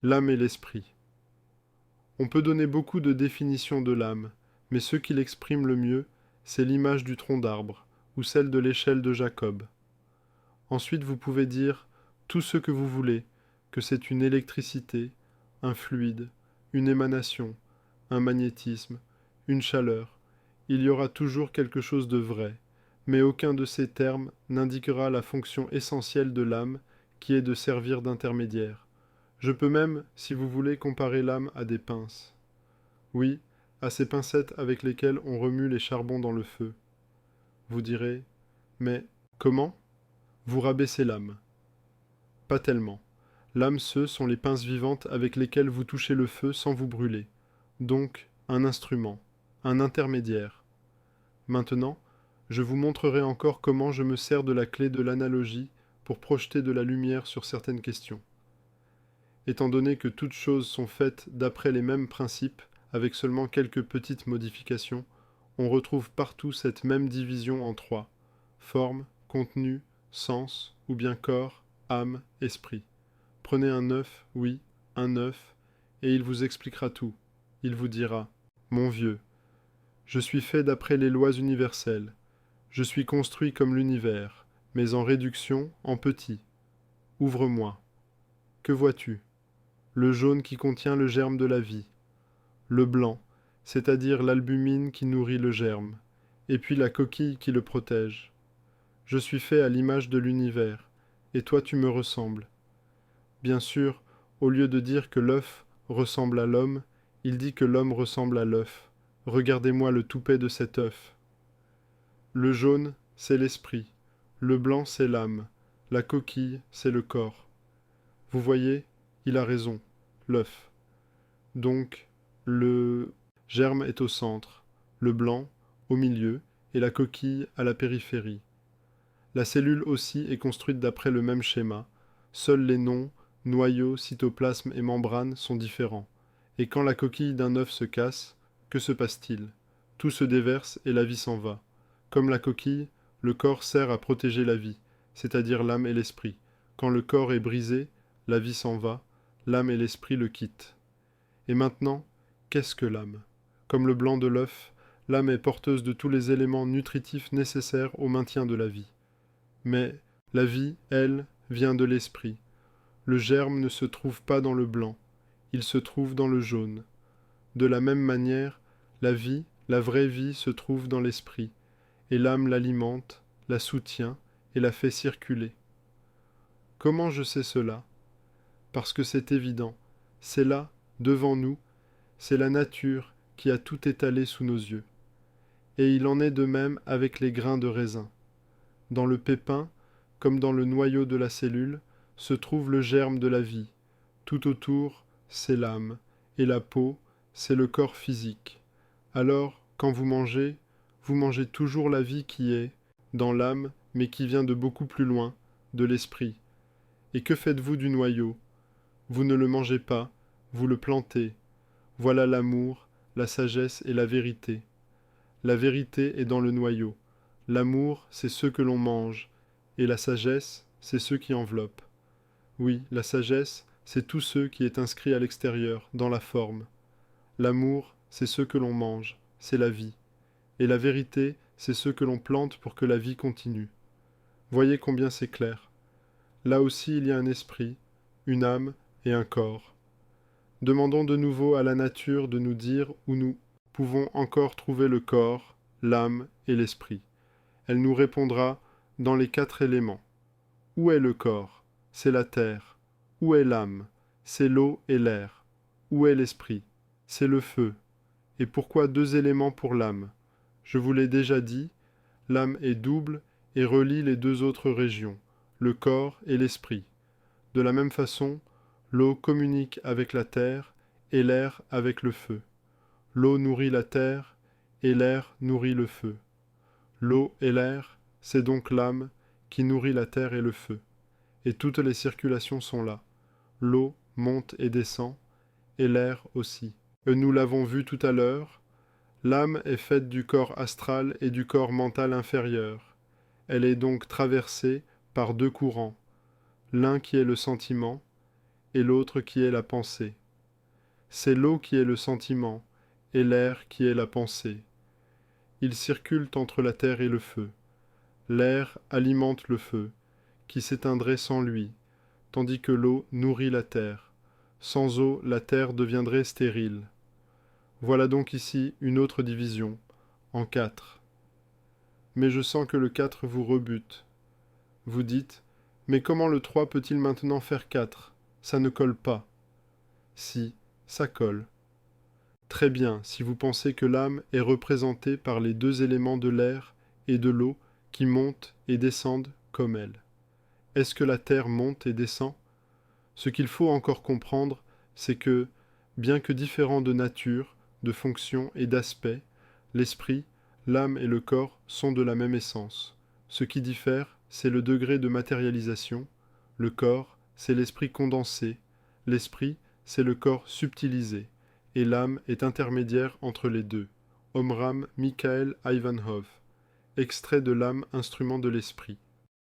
L'âme et l'esprit. On peut donner beaucoup de définitions de l'âme, mais ce qui l'exprime le mieux, c'est l'image du tronc d'arbre, ou celle de l'échelle de Jacob. Ensuite, vous pouvez dire tout ce que vous voulez, que c'est une électricité, un fluide, une émanation, un magnétisme, une chaleur. Il y aura toujours quelque chose de vrai, mais aucun de ces termes n'indiquera la fonction essentielle de l'âme, qui est de servir d'intermédiaire. Je peux même, si vous voulez, comparer l'âme à des pinces. Oui, à ces pincettes avec lesquelles on remue les charbons dans le feu. Vous direz, mais comment? Vous rabaissez l'âme. Pas tellement. L'âme, ce sont les pinces vivantes avec lesquelles vous touchez le feu sans vous brûler. Donc, un instrument, un intermédiaire. Maintenant, je vous montrerai encore comment je me sers de la clé de l'analogie pour projeter de la lumière sur certaines questions. Étant donné que toutes choses sont faites d'après les mêmes principes, avec seulement quelques petites modifications, on retrouve partout cette même division en trois: forme, contenu, sens, ou bien corps, âme, esprit. Prenez un œuf, oui, un œuf, et il vous expliquera tout. Il vous dira: mon vieux, je suis fait d'après les lois universelles. Je suis construit comme l'univers, mais en réduction, en petit. Ouvre-moi. Que vois-tu? Le jaune qui contient le germe de la vie. Le blanc, c'est-à-dire l'albumine qui nourrit le germe, et puis la coquille qui le protège. Je suis fait à l'image de l'univers, et toi tu me ressembles. Bien sûr, au lieu de dire que l'œuf ressemble à l'homme, il dit que l'homme ressemble à l'œuf. Regardez-moi le toupet de cet œuf. Le jaune, c'est l'esprit. Le blanc, c'est l'âme. La coquille, c'est le corps. Vous voyez, il a raison, l'œuf. Donc, le germe est au centre, le blanc au milieu et la coquille à la périphérie. La cellule aussi est construite d'après le même schéma. Seuls les noms, noyau, cytoplasme et membrane sont différents. Et quand la coquille d'un œuf se casse, que se passe-t-il? Tout se déverse et la vie s'en va. Comme la coquille, le corps sert à protéger la vie, c'est-à-dire l'âme et l'esprit. Quand le corps est brisé, la vie s'en va, l'âme et l'esprit le quittent. Et maintenant, qu'est-ce que l'âme? Comme le blanc de l'œuf, l'âme est porteuse de tous les éléments nutritifs nécessaires au maintien de la vie. Mais la vie, elle, vient de l'esprit. Le germe ne se trouve pas dans le blanc, il se trouve dans le jaune. De la même manière, la vie, la vraie vie, se trouve dans l'esprit, et l'âme l'alimente, la soutient et la fait circuler. Comment je sais cela? Parce que c'est évident, c'est là, devant nous, c'est la nature qui a tout étalé sous nos yeux. Et il en est de même avec les grains de raisin. Dans le pépin, comme dans le noyau de la cellule, se trouve le germe de la vie. Tout autour, c'est l'âme, et la peau, c'est le corps physique. Alors, quand vous mangez toujours la vie qui est dans l'âme, mais qui vient de beaucoup plus loin, de l'esprit. Et que faites-vous du noyau? Vous ne le mangez pas, vous le plantez. Voilà l'amour, la sagesse et la vérité. La vérité est dans le noyau. L'amour, c'est ce que l'on mange, et la sagesse, c'est ce qui enveloppe. Oui, la sagesse, c'est tout ce qui est inscrit à l'extérieur, dans la forme. L'amour, c'est ce que l'on mange, c'est la vie. Et la vérité, c'est ce que l'on plante pour que la vie continue. Voyez combien c'est clair. Là aussi, il y a un esprit, une âme et un corps. Demandons de nouveau à la nature de nous dire où nous pouvons encore trouver le corps, l'âme et l'esprit. Elle nous répondra dans les 4 éléments. Où est le corps? C'est la terre. Où est l'âme? C'est l'eau et l'air. Où est l'esprit? C'est le feu. Et pourquoi 2 éléments pour l'âme? Je vous l'ai déjà dit, l'âme est double et relie les 2 autres régions, le corps et l'esprit. De la même façon, l'eau communique avec la terre et l'air avec le feu. L'eau nourrit la terre et l'air nourrit le feu. L'eau et l'air, c'est donc l'âme qui nourrit la terre et le feu. Et toutes les circulations sont là. L'eau monte et descend, et l'air aussi. Et nous l'avons vu tout à l'heure, l'âme est faite du corps astral et du corps mental inférieur. Elle est donc traversée par 2 courants, l'un qui est le sentiment, et l'autre qui est la pensée. C'est l'eau qui est le sentiment, et l'air qui est la pensée. Ils circulent entre la terre et le feu. L'air alimente le feu, qui s'éteindrait sans lui, tandis que l'eau nourrit la terre. Sans eau, la terre deviendrait stérile. Voilà donc ici une autre division, en 4. Mais je sens que le 4 vous rebute. Vous dites, mais comment le 3 peut-il maintenant faire 4? Ça ne colle pas. Si, ça colle. Très bien, si vous pensez que l'âme est représentée par les deux éléments de l'air et de l'eau qui montent et descendent comme elle. Est-ce que la terre monte et descend? Ce qu'il faut encore comprendre, c'est que, bien que différents de nature, de fonction et d'aspect, l'esprit, l'âme et le corps sont de la même essence. Ce qui diffère, c'est le degré de matérialisation. Le corps, c'est l'esprit condensé. L'esprit, c'est le corps subtilisé. Et l'âme est intermédiaire entre les deux. Omram Mikhaël Ivanhov. Extrait de l'âme, instrument de l'esprit.